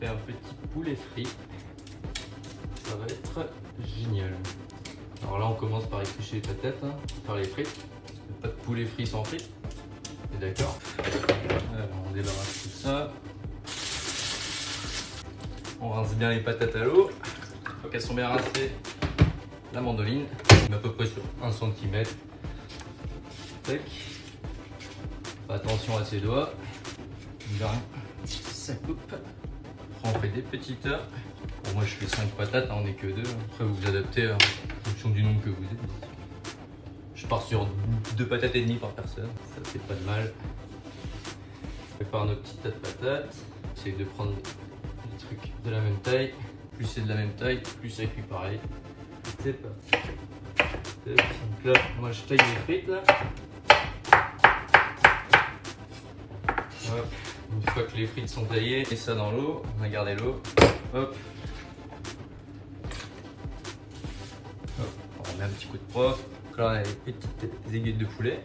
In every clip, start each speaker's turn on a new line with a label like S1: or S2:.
S1: fait un petit poulet frit. Ça va être génial. Alors là, on commence par éplucher les patates, hein, faire les frites. Pas de poulet frit sans frites. Et d'accord. Alors, on débarrasse tout ça. On rince bien les patates à l'eau. Une fois qu'elles sont bien rincées, la mandoline, on met à peu près sur 1 cm. Tac. Attention à ses doigts. Bien, ça coupe. Après, on fait des petits tas. Bon, moi je fais 5 patates, hein, on n'est que 2. Après vous vous adaptez en fonction du nombre que vous êtes. Je pars sur 2 patates et demie par personne. Ça fait pas de mal. On prépare notre petit tas de patates. Essaye de prendre des trucs de la même taille. Plus c'est de la même taille, plus ça cuit pareil. C'est parti. Donc là, moi je taille les frites là. Hop. Une fois que les frites sont taillées, et ça dans l'eau, on a gardé l'eau. Hop. Hop. On remet un petit coup de propre. Donc là on a les petites aiguilles de poulet,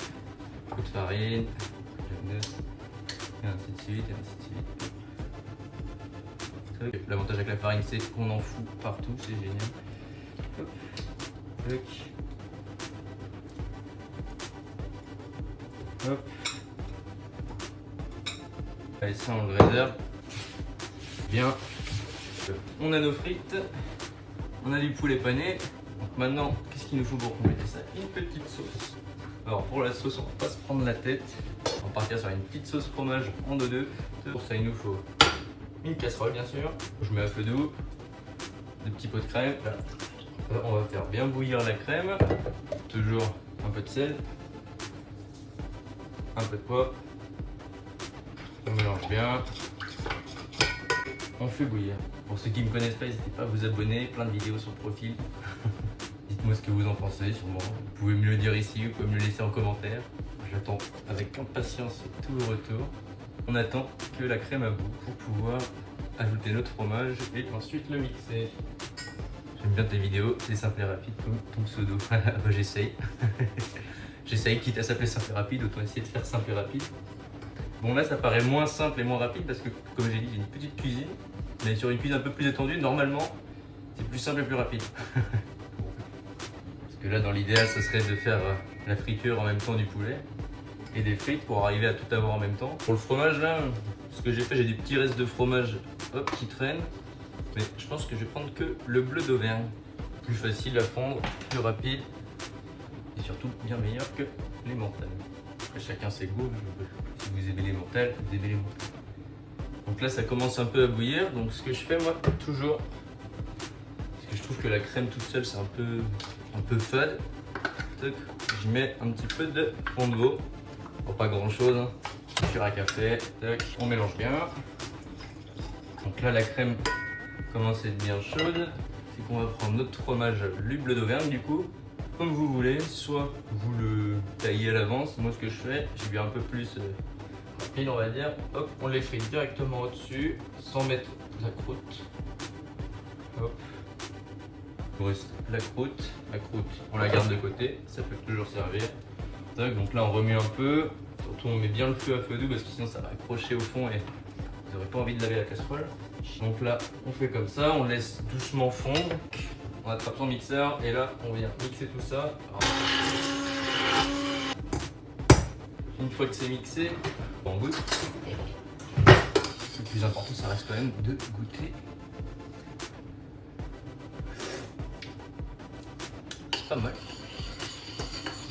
S1: un peu de farine, et ainsi de suite, et ainsi de suite. L'avantage avec la farine, c'est qu'on en fout partout, c'est génial. Hop. Tac. Hop. Allez, ça on le réserve. Bien. On a nos frites. On a du poulet pané. Donc maintenant, qu'est-ce qu'il nous faut pour compléter ça? Une petite sauce. Alors pour la sauce, on va pas se prendre la tête. On va partir sur une petite sauce fromage en 2-2. Pour ça, il nous faut une casserole bien sûr. Je mets à feu doux. Des petits pots de crème. Là, on va faire bien bouillir la crème. Toujours un peu de sel. Un peu de poivre. On mélange bien. On fait bouillir. Pour ceux qui ne me connaissent pas, n'hésitez pas à vous abonner. Plein de vidéos sur le profil. Dites-moi ce que vous en pensez sûrement. Vous pouvez me le dire ici, vous pouvez me le laisser en commentaire. J'attends avec impatience tous vos retours. On attend que la crème aboute pour pouvoir ajouter notre fromage et ensuite le mixer. J'aime bien tes vidéos, c'est simple et rapide comme ton pseudo. J'essaye. J'essaye, quitte à s'appeler simple et rapide, autant essayer de faire simple et rapide. Bon là ça paraît moins simple et moins rapide parce que comme j'ai dit j'ai une petite cuisine. Mais sur une cuisine un peu plus étendue, normalement c'est plus simple et plus rapide. Parce que là dans l'idéal ce serait de faire la friture en même temps du poulet et des frites pour arriver à tout avoir en même temps. Pour le fromage là, ce que j'ai fait, j'ai des petits restes de fromage hop, qui traînent. Mais je pense que je vais prendre que le bleu d'Auvergne. Plus facile à fondre, plus rapide et surtout bien meilleur que les mentales. Après chacun ses goûts, si vous aimez les mentales, vous aimez les mentales. Donc là ça commence un peu à bouillir, donc ce que je fais moi toujours, parce que je trouve que la crème toute seule c'est un peu fade, je mets un petit peu de fond de veau, bon, pas grand chose, hein. Cuillère à café, tac. On mélange bien. Donc là la crème commence à être bien chaude, c'est qu'on va prendre notre fromage, le bleu d'Auvergne du coup, comme vous voulez, soit vous le taillez à l'avance, moi ce que je fais, j'ai bien un peu plus rapide on va dire, hop, on les frite directement au-dessus, sans mettre la croûte, hop, il reste la croûte, on la garde de côté, ça peut toujours servir, donc là on remue un peu, surtout on met bien le feu à feu doux parce que sinon ça va accrocher au fond et vous n'aurez pas envie de laver la casserole. Donc là on fait comme ça, on laisse doucement fondre. On attrape son mixeur et là on vient mixer tout ça. Alors, une fois que c'est mixé, on goûte. Le plus important ça reste quand même de goûter. C'est pas mal.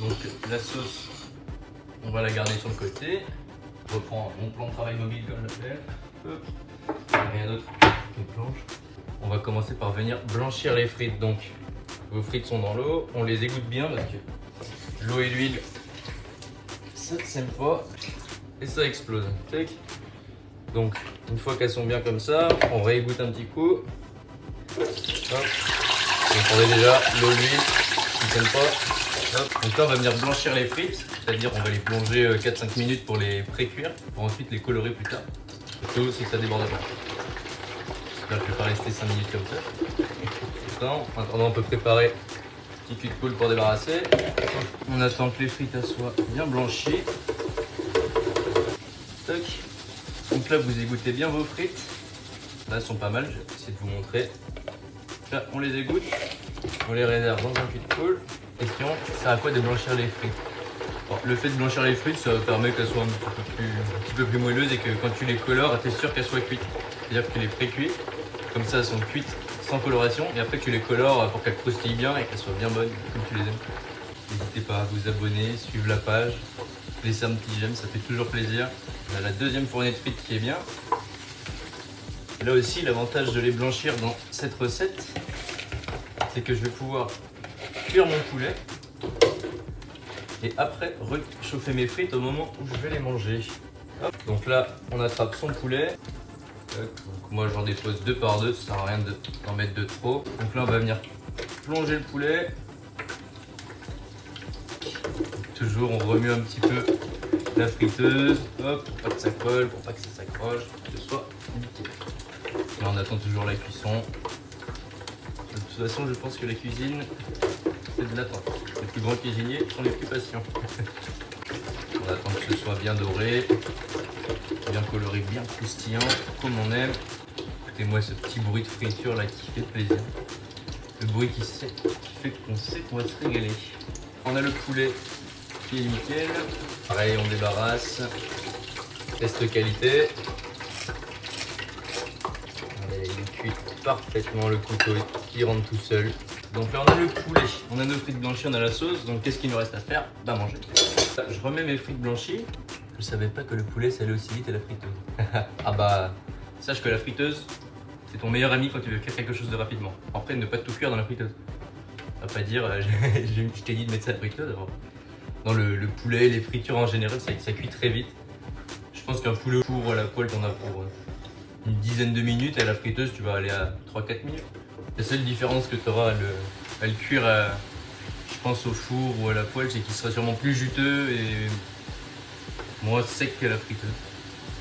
S1: Donc la sauce, on va la garder sur le côté. Je reprends mon plan de travail mobile comme je l'appelle. Rien d'autre qu'une planche. On va commencer par venir blanchir les frites. Donc vos frites sont dans l'eau, on les égoutte bien parce que l'eau et l'huile ça ne s'aime pas et ça explose. Tac. Donc une fois qu'elles sont bien comme ça, on réégoutte un petit coup. Hop. Vous entendez déjà l'eau et l'huile qui ne s'aiment pas. Hop. Donc là on va venir blanchir les frites, c'est-à-dire on va les plonger 4-5 minutes pour les pré-cuire, pour ensuite les colorer plus tard. Surtout si ça déborde pas. Là, je ne vais pas rester 5 minutes comme ça. En attendant, on peut préparer un petit cul de poule pour débarrasser. On attend que les frites soient bien blanchies. Tac. Donc là, vous égouttez bien vos frites. Là, elles sont pas mal, je vais essayer de vous montrer. Là, on les égoutte, on les réserve dans un cuit de poule. Question, ça sert à quoi de blanchir les frites? Alors, le fait de blanchir les frites, ça permet qu'elles soient un petit peu plus moelleuses et que quand tu les colores, tu es sûr qu'elles soient cuites. C'est-à-dire que tu les pré-cuis, comme ça elles sont cuites sans coloration, et après tu les colores pour qu'elles croustillent bien et qu'elles soient bien bonnes comme tu les aimes. N'hésitez pas à vous abonner, suivre la page, laisser un petit j'aime, ça fait toujours plaisir. On a la deuxième fournée de frites qui est bien. Et là aussi, l'avantage de les blanchir dans cette recette, c'est que je vais pouvoir cuire mon poulet et après réchauffer mes frites au moment où je vais les manger. Hop. Donc là, on attrape son poulet. Donc moi, j'en dépose 2 par 2, ça sert à rien d'en mettre de trop. Donc là, on va venir plonger le poulet. Toujours, on remue un petit peu la friteuse, hop, pour pas que ça colle, pour pas que ça s'accroche, pour que ce soit nickel. Là, on attend toujours la cuisson. De toute façon, je pense que la cuisine, c'est de l'attente. Les plus grands cuisiniers sont les plus patients. On attend que ce soit bien doré, bien coloré, bien croustillant, comme on aime. Écoutez-moi ce petit bruit de friture là qui fait plaisir. Le bruit qui fait qu'on sait qu'on va se régaler. On a le poulet qui est nickel. Pareil, on débarrasse. Test qualité. Il cuit parfaitement, le couteau qui rentre tout seul. Donc là on a le poulet, on a nos frites blanchies, on a la sauce. Donc qu'est-ce qu'il nous reste à faire? Bah manger. Je remets mes frites blanchies. Je savais pas que le poulet ça allait aussi vite à la friteuse. Ah bah, sache que la friteuse, c'est ton meilleur ami quand tu veux faire quelque chose de rapidement. Après, ne pas tout cuire dans la friteuse. On va pas dire, je t'ai dit de mettre ça à la friteuse. Alors. Dans le poulet, les fritures en général, ça cuit très vite. Je pense qu'un poulet au four à la poêle, t'en as pour une dizaine de minutes. Et à la friteuse, tu vas aller à 3-4 minutes. La seule différence que tu auras à le cuire, je pense, au four ou à la poêle, c'est qu'il sera sûrement plus juteux et moins sec qu'à la friteuse.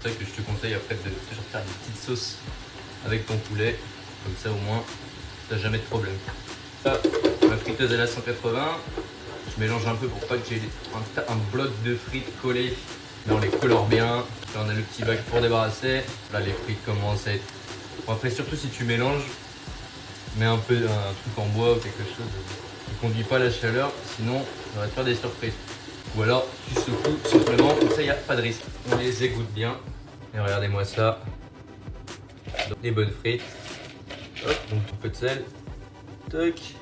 S1: C'est pour ça que je te conseille après de toujours faire une petite sauce avec ton poulet. Comme ça, au moins, tu n'as jamais de problème. Là, ma friteuse elle est à 180. Je mélange un peu pour pas que j'ai un bloc de frites collées. Là, on les colore bien. Là, on a le petit bac pour débarrasser. Là, les frites commencent à être... Bon, après, surtout si tu mélanges, mets un peu un truc en bois ou quelque chose qui ne conduit pas la chaleur, sinon ça va te faire des surprises. Ou alors tu secoues simplement, comme ça il n'y a pas de risque. On les égoutte bien. Et regardez-moi ça. Donc, les bonnes frites. Hop, donc un peu de sel. Toc.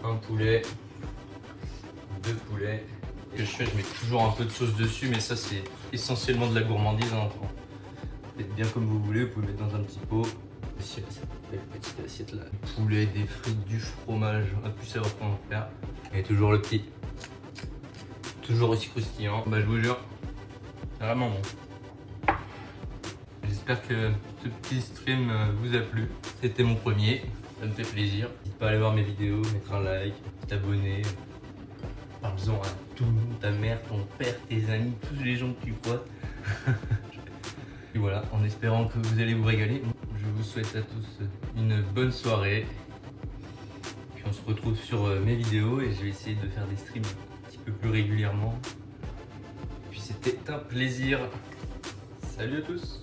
S1: Un poulet. 2 poulets. Ce que je fais, je mets toujours un peu de sauce dessus, mais ça c'est essentiellement de la gourmandise. Hein. Faites bien comme vous voulez, vous pouvez mettre dans un petit pot. Cette petite assiette là. Du poulet, des frites, du fromage, on va plus savoir comment faire. Et toujours le petit. Toujours aussi croustillant. Bah je vous jure, c'est vraiment bon. J'espère que ce petit stream vous a plu. C'était mon premier, ça me fait plaisir. N'hésite pas à aller voir mes vidéos, mettre un like, t'abonner. Parle-en à tout le monde, ta mère, ton père, tes amis, tous les gens que tu crois. Et voilà, en espérant que vous allez vous régaler, je vous souhaite à tous une bonne soirée. Puis on se retrouve sur mes vidéos et je vais essayer de faire des streams un petit peu plus régulièrement. Puis c'était un plaisir. Salut à tous!